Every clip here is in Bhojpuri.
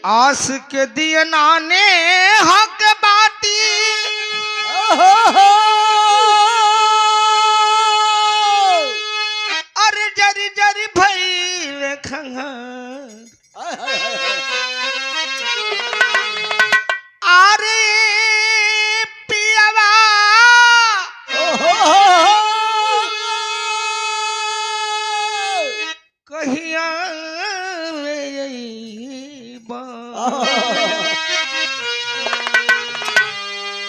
आस के दिए नाने हक बाती अरे जरी जरी भई खंगा अरे पियावा कहिया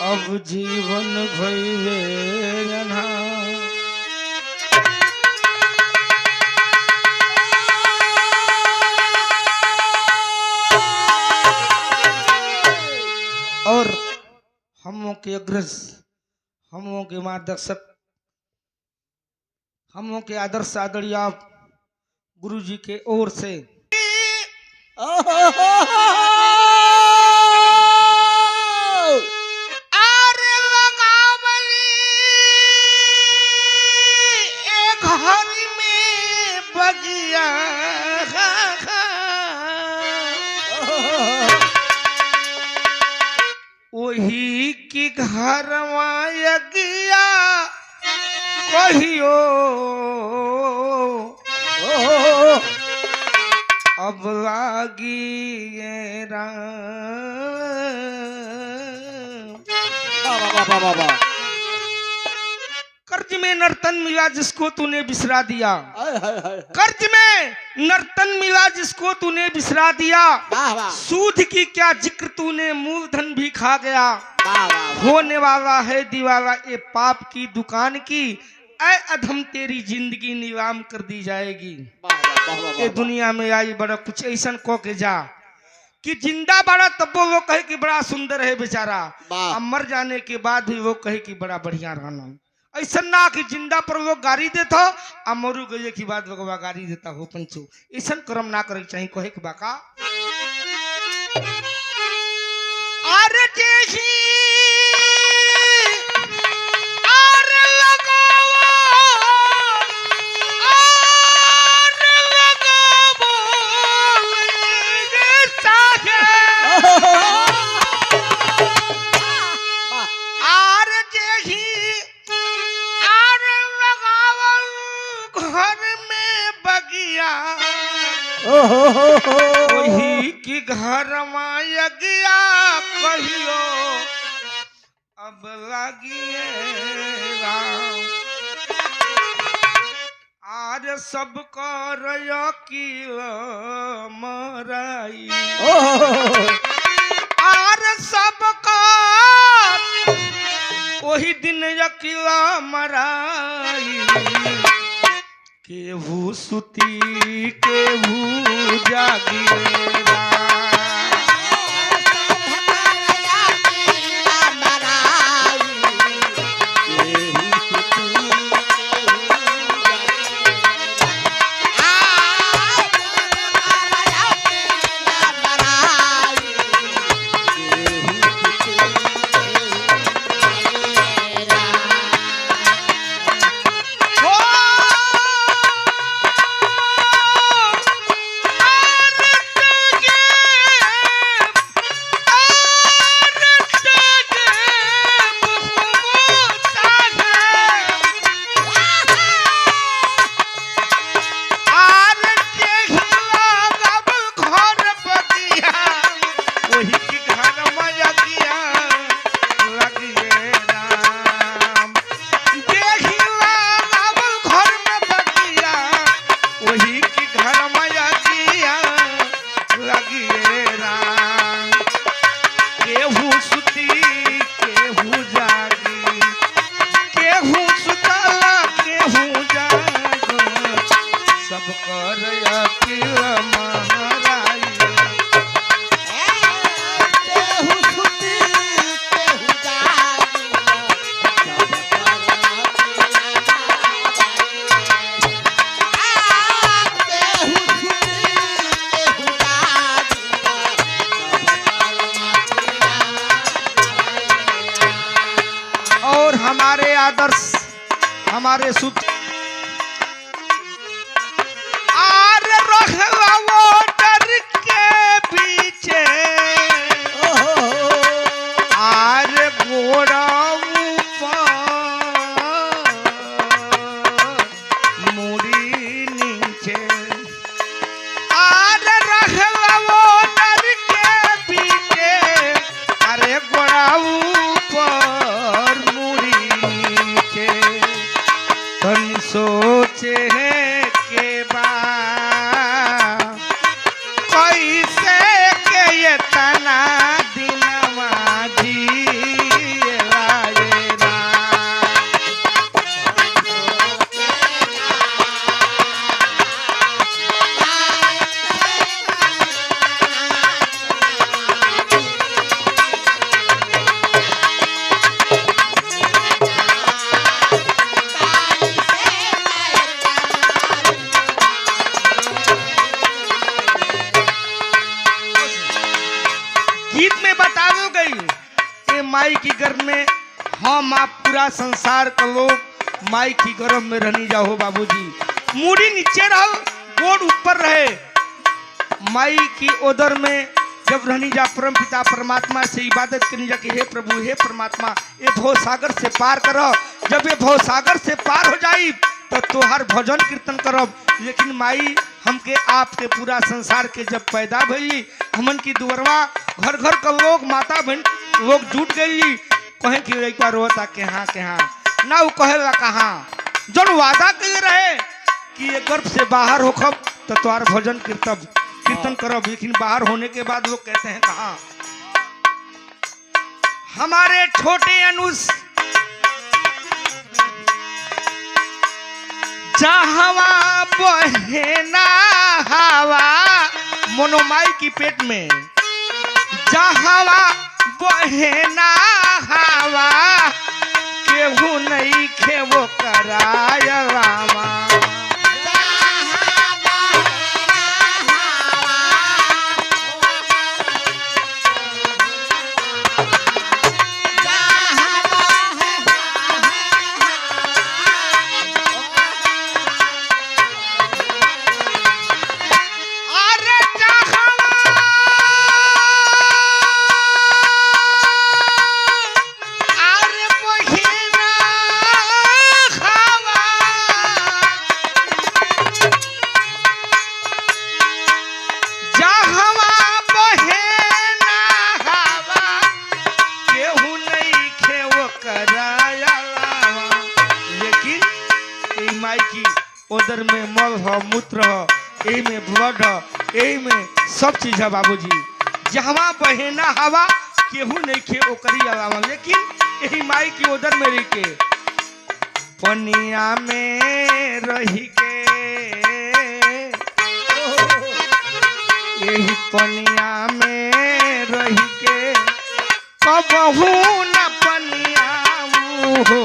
अब जीवन भइले और हमों के अग्रज, हमों के मार्गदर्शक, हमों के आदर्श आदरणीय गुरु जी के ओर से घर में बगिया वही की घर गया कहियो अब लागी राम कर्ज में नर्तन मिला जिसको तूने बिसरा दिया, कर्ज में नर्तन मिला जिसको तूने बिसरा दिया, सूद की क्या जिक्र तूने मूलधन भी खा गया, होने वाला है दीवाला ये पाप की दुकान की, ऐ अधम तेरी जिंदगी नीलाम कर दी जाएगी। ये दुनिया में आई बड़ा कुछ ऐसा को के जा कि जिंदा बड़ा तब वो कहे कि बड़ा सुंदर है बेचारा, अब मर जाने के बाद भी वो कहे कि बड़ा बढ़िया रहना। ऐसा ना कि जिंदा पर वो गाड़ी देता अब मरु गए की बात भगवा गाड़ी देता हो पंचो, ऐसा कर्म ना करे चाहिए कहे कि बाका अरे देखी वही की घर माया गया कहियो अब लागिए राम आज सब कर यकील मराई आज सब कर वही दिन यकील मराई केहू सुती केहू जागेगा आदर्श हमारे सुत आर रखवा वो डर के पीछे आर घोड़ा मुड़ी नीचे आर रखवा वो डर के पीछे अरे घोड़ा ऊपर मुड़ी नीचे तन सोचे है के बा कैसे के ये तना दिनवा जिएला ये राम। गीत में बताओ गई ये माई की गर्भ में हम आप पूरा संसार का लोग माई की गर्भ में रहनी जाओ बाबूजी। मूड़ी नीचे रहो गोड़ ऊपर रहे। माई की उदर में जब रहनी जा परम पिता परमात्मा से इबादत करनी जा कि हे प्रभु हे परमात्मा ये भव सागर से पार करो। जब ये भव सागर से पार हो जाई तो तोहर भजन कीर्तन करब। लेकिन माई हमके आपके पूरा संसार के जब पैदा भई हमन की दुवरवा घर घर का लोग माता बहन लोग जुट गई कहे कि एक बार रोता के हाँ ना वो कहेला कहाँ जब वादा कर रहे कि ये गर्भ से बाहर होखब तो तुम्हार भजन कीर्तन करब। लेकिन बाहर होने के बाद लोग कहते हैं कहाँ हमारे छोटे अनुस जहवा बहेना हवा मोनोमाई की पेट में जहवा बहेना हवा केहू नहीं खेवो कराय रामा। उधर में मल हो मूत्र हो यही में ब्लड हो यही में सब चीज है बाबूजी। जहाँ बहेना हवा केहू नहीं खे ओकरी अलावा। लेकिन यही माई की उधर में रही के पनिया में रही के यही पनिया में रही के कबहू न पनिया हो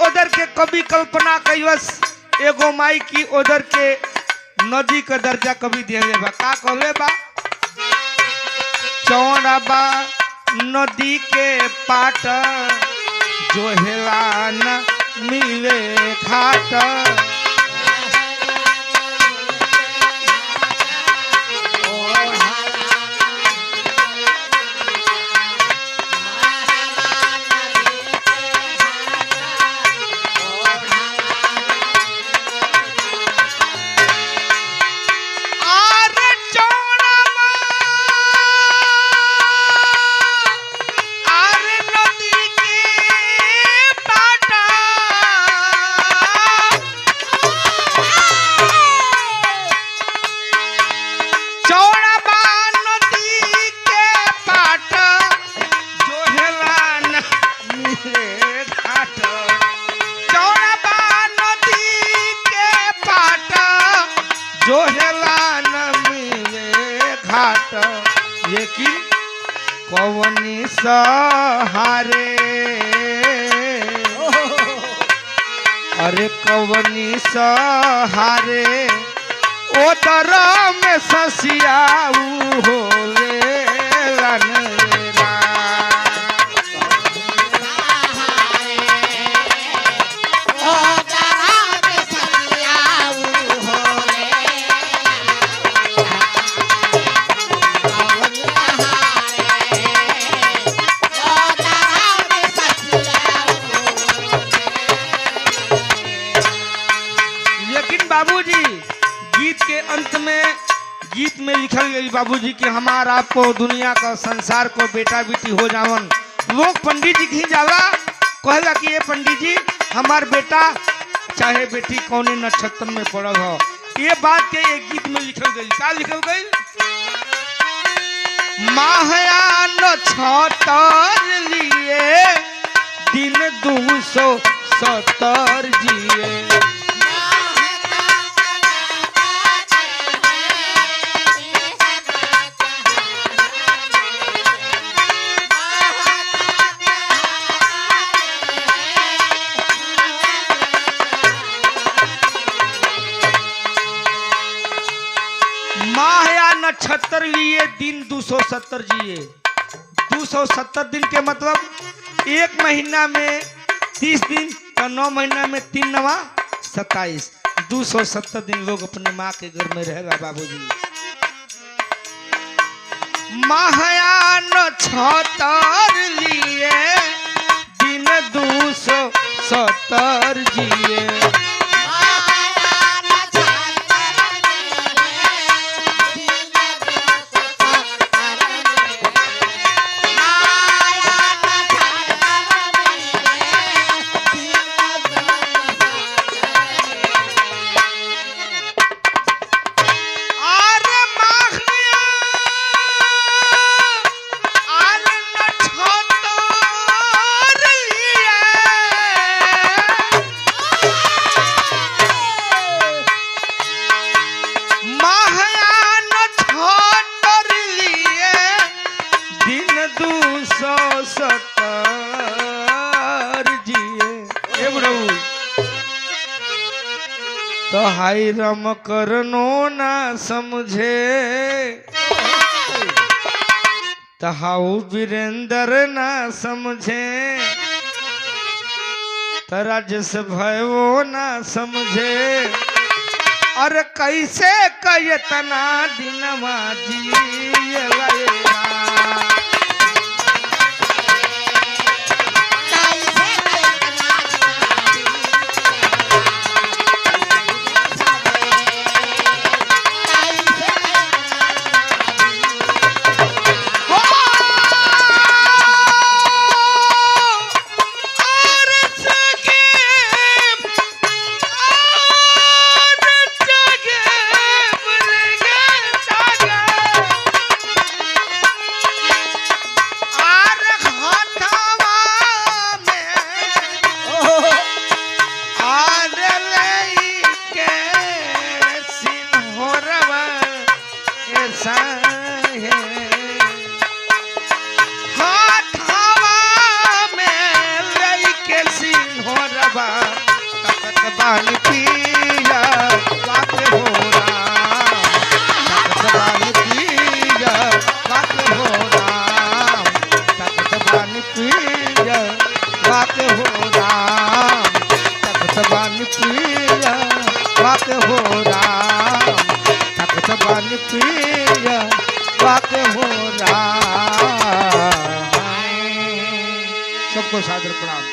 उधर के कभी कल्पना कैवस एगो माई की उधर के नदी का दर्जा कभी दिए बा का कहले बा चौड़ा बा नदी के पाट जो हेला न मिले घाट लेकिन कवनी सहारे, अरे कवनी सहारे ओ दरा में ससियाऊ होले रनरा। बाबूजी गीत के अंत में गीत में लिखल गई बाबूजी कि हमार आपको दुनिया का संसार को बेटा बेटी हो जावन। लोग पंडित जी की जाला कहला कि ये पंडित जी हमार बेटा चाहे बेटी कौने नक्षत्र में पड़ल हो। ये बात के एक गीत में लिखल गई। क्या लिखल गई? माहया नक्षत्र लिए दिन 270 जिए। माह या नक्षत्र लिए दिन 270 जिए। 270 दिन के मतलब एक महीना में 30 दिन तो 9 महीना में 3 नवा 27। 270 दिन लोग अपने माँ के घर में रहेगा बाबूजी। माह या नक्षत्र लिए दिन 270 जिए। तो हाय रम करनो ना समझे तहाऊ वीरेंद्र ना समझे तरा जस भयो ना समझे। और कैसे कयतना दिनमा जिएला पानी पिया बात हो राम, पानी पिया बात हो राम, पानी पिया बात हो राम, पानी पिया बात हो राम, पानी पिया बात हो राम। सबको सादर प्रणाम।